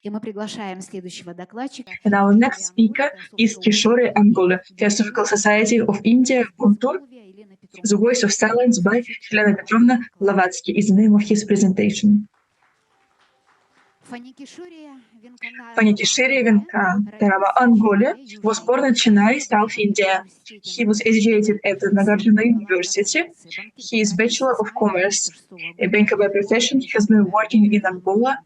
И мы приглашаем следующего докладчика. And our next speaker is Kishore Ongole, Theosophical Society of India, Guntur. The Voice of Silence by Helena Petrovna. Blavatsky is the name of his presentation. Fanikishore Venkatarama Ongole was born in Chennai, South India. He was educated at the Nagarjuna University. He is Bachelor of Commerce. A banker by profession, he has been working in Ongola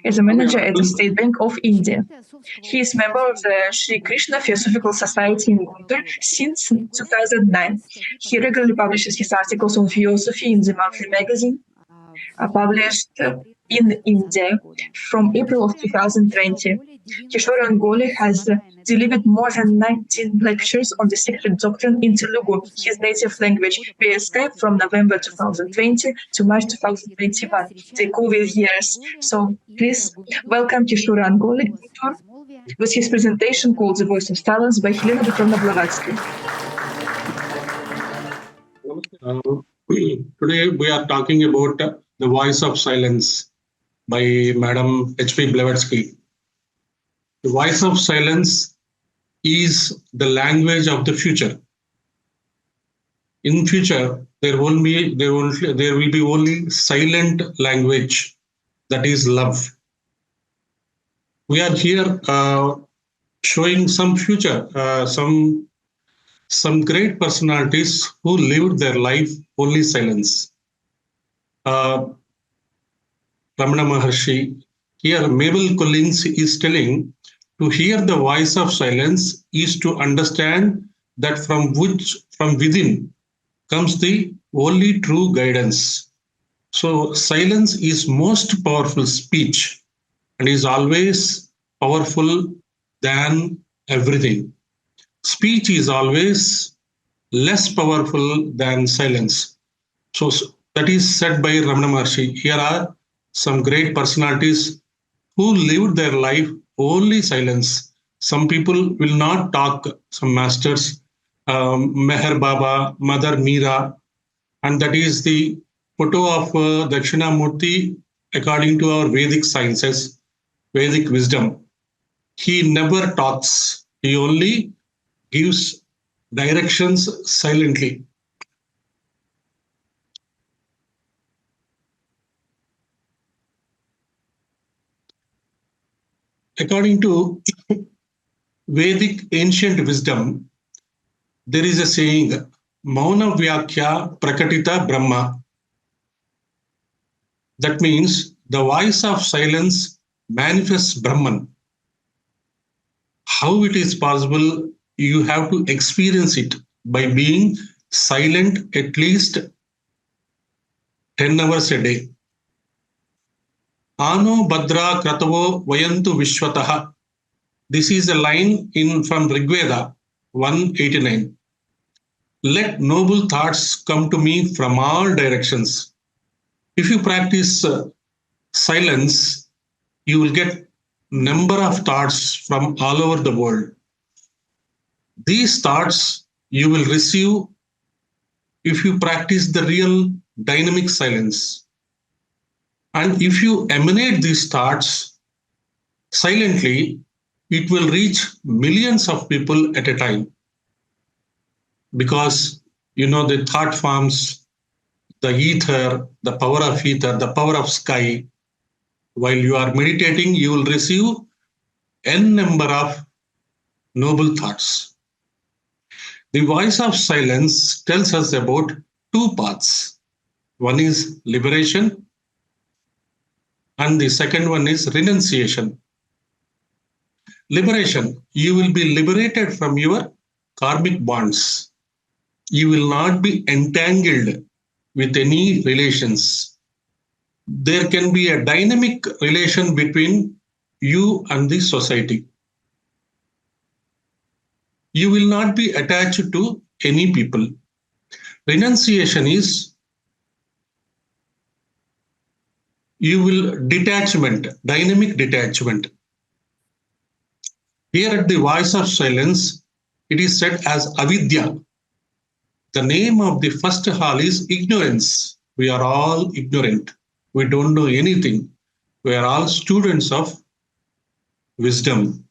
as a manager at the State Bank of India. He is member of the Sri Krishna Theosophical Society in Guntur since 2009. He regularly publishes his articles on philosophy in the monthly magazine, published in India from April of 2020. Kishore Ongole has delivered more than 19 lectures on the Secret Doctrine in Telugu, his native language, via Skype from November 2020 to March 2021, the COVID years. So please welcome Kishore Ongole with his presentation called The Voice of Silence by Helena Petrovna Blavatsky. Today we are talking about The Voice of Silence by Madam H.P. Blavatsky. The voice of silence is the language of the future. In future, there will be only silent language, that is love. We are here showing some future, some great personalities who lived their life only silence. Ramana Maharshi, here Mabel Collins is telling, to hear the voice of silence is to understand that from within comes the only true guidance. So silence is most powerful speech and is always powerful than everything. Speech is always less powerful than silence. So that is said by Ramana Maharshi. Here are some great personalities who lived their life only silence. Some people will not talk, some masters, Meher Baba, Mother Meera, and that is the photo of Dakshinamurti according to our Vedic sciences, Vedic wisdom. He never talks, he only gives directions silently. According to Vedic ancient wisdom, there is a saying, Mauna Vyakya Prakatita Brahma. That means the voice of silence manifests Brahman. How it is possible? You have to experience it by being silent at least 10 hours a day. Ano Badra Kratavo Vayantu Vishwataha. This is a line from Rigveda 189. Let noble thoughts come to me from all directions. If you practice silence, you will get number of thoughts from all over the world. These thoughts you will receive if you practice the real dynamic silence. And if you emanate these thoughts silently, it will reach millions of people at a time. Because, you know, the thought forms, the ether, the power of ether, the power of sky. While you are meditating, you will receive n number of noble thoughts. The voice of silence tells us about two paths. One is liberation, and the second one is renunciation. Liberation, you will be liberated from your karmic bonds. You will not be entangled with any relations. There can be a dynamic relation between you and the society. You will not be attached to any people. Renunciation is you will dynamic detachment. Here at the voice of silence, it is said as avidya. The name of the first hall is ignorance. We are all ignorant. We don't know anything. we are all students of wisdom.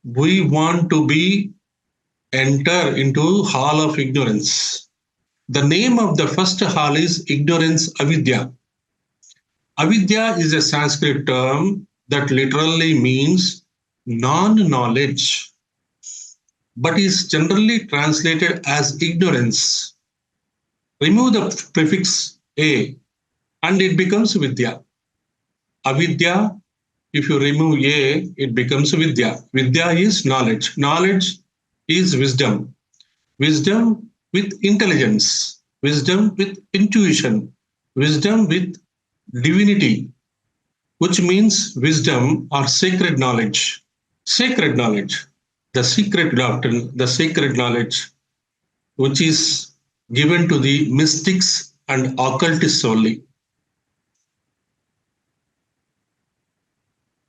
We want to be enter into hall of ignorance. The name of the first hall is ignorance avidya. Avidya is a Sanskrit term that literally means non-knowledge, but is generally translated as ignorance. Remove the prefix a and it becomes vidya. Avidya, if you remove a, it becomes vidya. Vidya is knowledge. Knowledge is wisdom. Wisdom with intelligence. Wisdom with intuition. Wisdom with divinity, which means wisdom or sacred knowledge. Sacred knowledge, the secret doctrine, the sacred knowledge, which is given to the mystics and occultists only.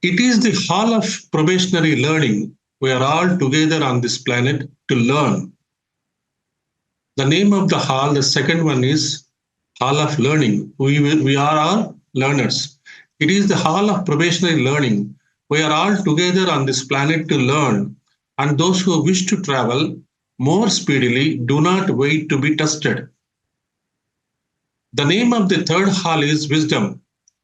It is the hall of probationary learning. We are all together on this planet to learn. The name of the hall, the second one is Hall of Learning. We are all learners. It is the hall of probationary learning. We are all together on this planet to learn. And those who wish to travel more speedily do not wait to be tested. The name of the third hall is wisdom,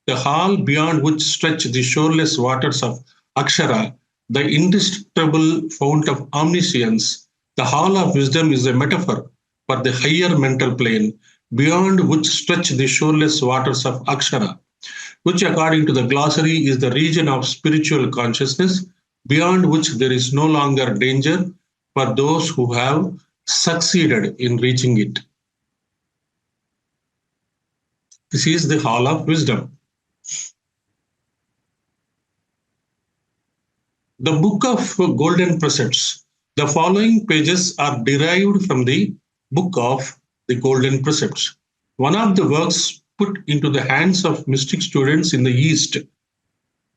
the hall beyond which stretch the shoreless waters of Akshara, the indestructible fount of omniscience. The hall of wisdom is a metaphor for the higher mental plane, beyond which stretch the shoreless waters of Akshara, which according to the glossary is the region of spiritual consciousness, beyond which there is no longer danger for those who have succeeded in reaching it. This is the hall of wisdom. The book of golden precepts. The following pages are derived from the book of the golden precepts, one of the works put into the hands of mystic students in the East.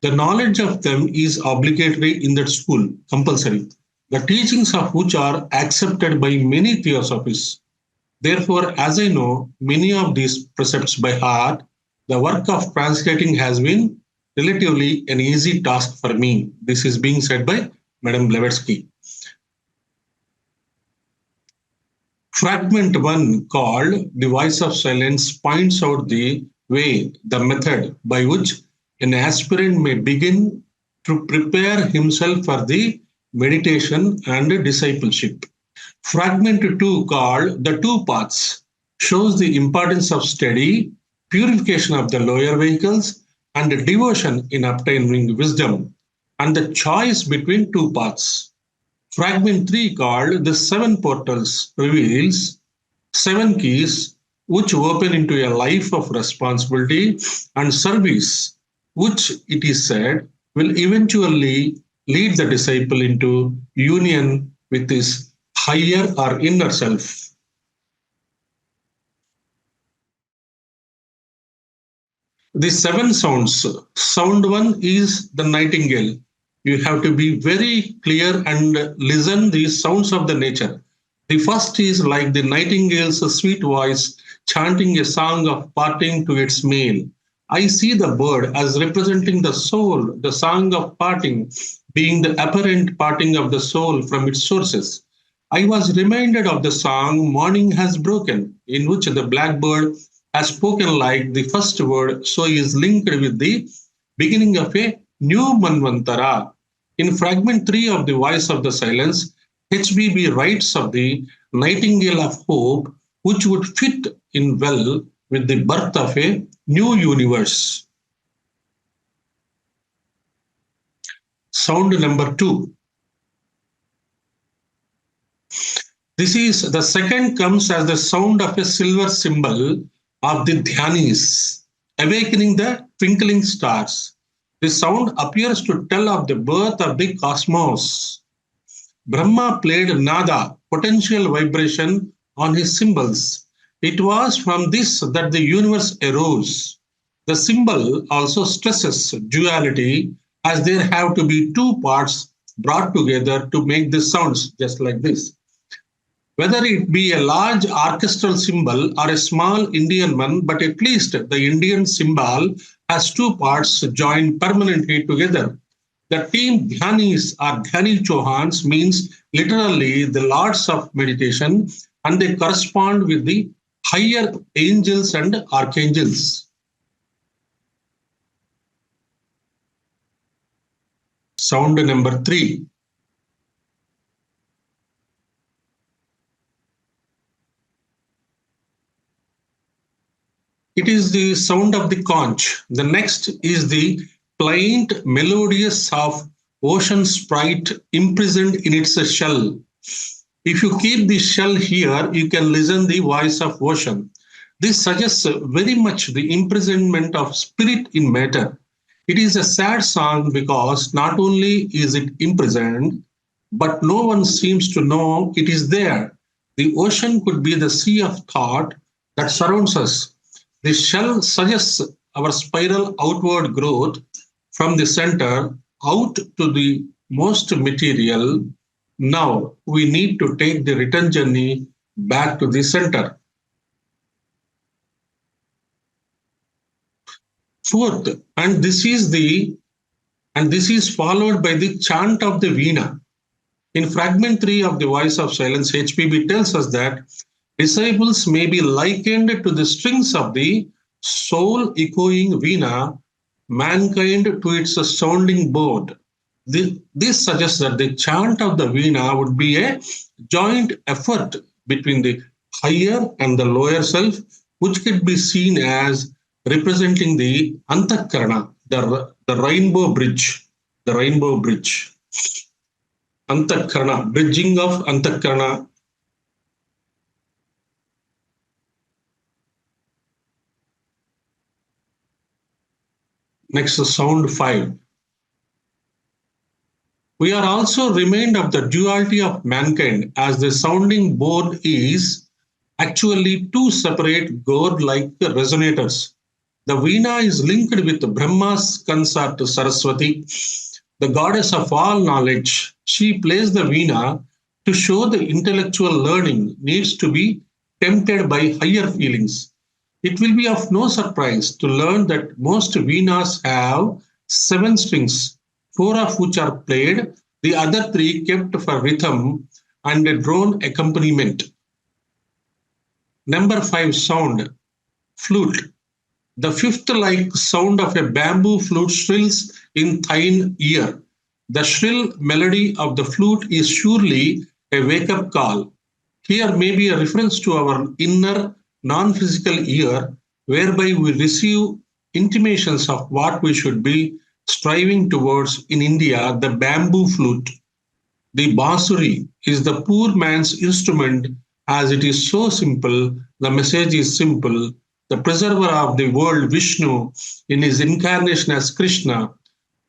The knowledge of them is obligatory in that school, compulsory, the teachings of which are accepted by many theosophies. Therefore, as I know many of these precepts by heart, the work of translating has been relatively an easy task for me. This is being said by Madame Blavatsky. Fragment 1, called The Voice of Silence, points out the way, the method by which an aspirant may begin to prepare himself for the meditation and discipleship. Fragment 2, called The Two Paths, shows the importance of study, purification of the lower vehicles, and devotion in obtaining wisdom, and the choice between two paths. Fragment 3, called The Seven Portals, reveals 7 keys which open into a life of responsibility and service, which it is said will eventually lead the disciple into union with his higher or inner self. The 7 sounds. Sound 1 is the nightingale. You have to be very clear and listen the sounds of the nature. The first is like the nightingale's sweet voice chanting a song of parting to its male. I see the bird as representing the soul, the song of parting being the apparent parting of the soul from its sources. I was reminded of the song Morning Has Broken, in which the blackbird has spoken like the first word, so is linked with the beginning of a new Manvantara. In fragment 3 of The Voice of the Silence, HBB writes of the nightingale of hope, which would fit in well with the birth of a new universe. Sound number 2. This is the second comes as the sound of a silver symbol of the Dhyanis, awakening the twinkling stars. The sound appears to tell of the birth of the cosmos. Brahma played nada, potential vibration, on his cymbals. It was from this that the universe arose. The symbol also stresses duality, as there have to be two parts brought together to make the sounds, just like this. Whether it be a large orchestral symbol or a small Indian one, but at least the Indian symbol has two parts joined permanently together. The team Dhyanis or Dhyani Chauhans means literally the lords of meditation, and they correspond with the higher angels and archangels. Sound number 3. It is the sound of the conch. The next is the plaint melodious of ocean sprite imprisoned in its shell. If you keep the shell here, you can listen the voice of ocean. This suggests very much the imprisonment of spirit in matter. It is a sad song because not only is it imprisoned, but no one seems to know it is there. The ocean could be the sea of thought that surrounds us. The shell suggests our spiral outward growth from the center out to the most material. Now we need to take the return journey back to the center. Fourth, and this is followed by the chant of the Veena. In fragment 3 of the Voice of Silence, HPB tells us that disciples may be likened to the strings of the soul echoing Veena, mankind to its sounding board. This suggests that the chant of the Veena would be a joint effort between the higher and the lower self, which could be seen as representing the Antakarana, the rainbow bridge, Antakarana, bridging of Antakarana. Next, sound 5. We are also reminded of the duality of mankind, as the sounding board is actually two separate gourd-like resonators. The Veena is linked with Brahma's consort Saraswati, the goddess of all knowledge. She plays the Veena to show the intellectual learning needs to be tempted by higher feelings. It will be of no surprise to learn that most Veenas have 7 strings, 4 of which are played, the other 3 kept for rhythm and a drone accompaniment. Number 5 sound, flute. The fifth-like sound of a bamboo flute shrills in thine ear. The shrill melody of the flute is surely a wake-up call. Here may be a reference to our inner non-physical ear, whereby we receive intimations of what we should be striving towards. In India, the bamboo flute, the bansuri, is the poor man's instrument, as it is so simple. The message is simple. The preserver of the world, Vishnu, in his incarnation as Krishna,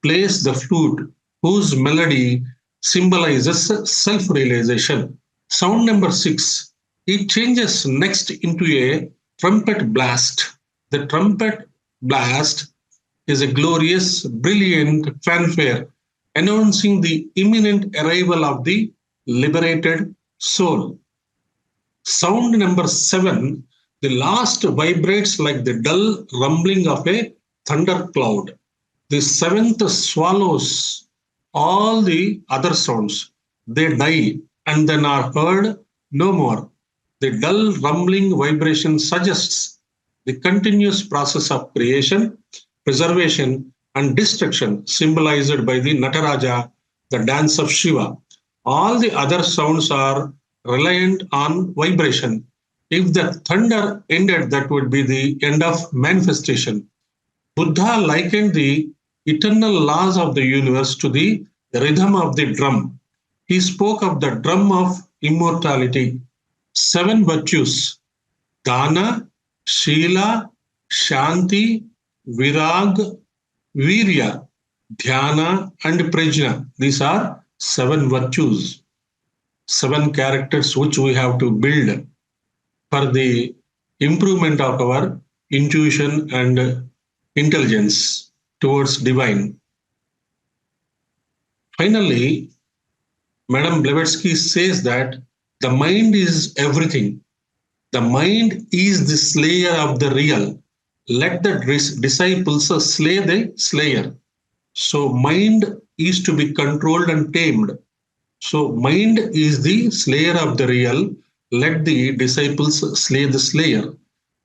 plays the flute, whose melody symbolizes self-realization. Sound number 6. It changes next into a trumpet blast. The trumpet blast is a glorious, brilliant fanfare announcing the imminent arrival of the liberated soul. Sound number 7. The last vibrates like the dull rumbling of a thundercloud. The 7th swallows all the other sounds. They die and then are heard no more. The dull rumbling vibration suggests the continuous process of creation, preservation, and destruction, symbolized by the Nataraja, the dance of Shiva. All the other sounds are reliant on vibration. If the thunder ended, that would be the end of manifestation. Buddha likened the eternal laws of the universe to the rhythm of the drum. He spoke of the drum of immortality. 7 virtues: Dana, Shila, Shanti, Virag, Virya, Dhyana, and Prajna. These are 7 virtues, 7 characters which we have to build for the improvement of our intuition and intelligence towards divine. Finally, Madam Blavatsky says that the mind is everything. The mind is the slayer of the real. let the disciples slay the slayer. So mind is to be controlled and tamed. So mind is the slayer of the real. Let the disciples slay the slayer,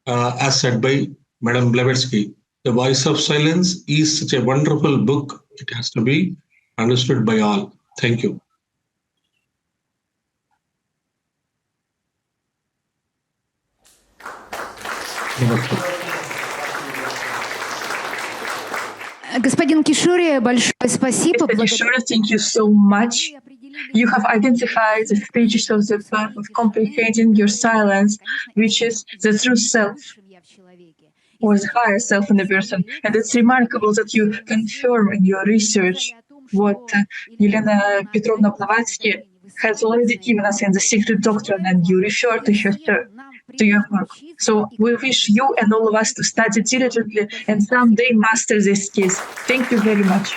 as said by Madame Blavatsky. The Voice of Silence is such a wonderful book. It has to be understood by all. Thank you. Господин Кишоре, большое спасибо. Mr. Kishore, thank you so much. You have identified the stages of the path of comprehending your silence, which is the true self, or the higher self in a person. And it's remarkable that you confirm in your research what Helena Petrovna Blavatsky has already given us in the Secret Doctrine, and you refer to her to your work. So we wish you and all of us to study diligently and someday master this case. Thank you very much.